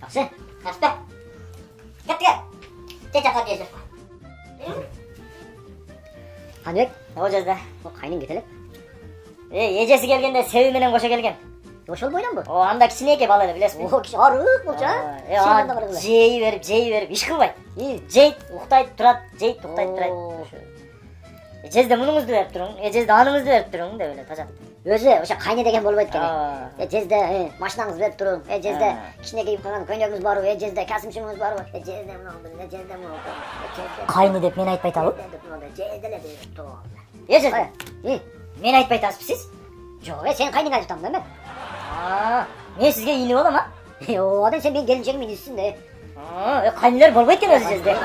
Жақсы, жақсы. Кеттіге. Течаққа дейсіз. Қанбек, о жерде қайның кетелік. Ежесі келгенде себі менен қоша келген. Ошол бойдан бу? О, анда кичинекей бала эле, билесизби? О, кичи арык болчу. Жей берип, иш кылбайт. Жейт, уктайт, турат, жейт, уктайт, турат. Эжезде мунуңузду берип туруң, эжезде аныңызды берип туруң деп эле таза. Өзү ошо кайны деген болбойт экен. Эжезде машинаңызды берип туруң, эжезде кичинекей калган көйнөгүңүз барбы, эжезде касымчыңыз барбы, эжезде муну, эжезде муну. Кайны деп мен айтпай атабы? Эжезде эле берип туруң. Эжезде. Мен айтпай атасызбы сиз? Жок, сен кайныңа айтып атам мен. Мен сизге ийни болом а? Одан сен менин келинчегимдин исисиң да. Кайнылар болбойт экен өзү жерде.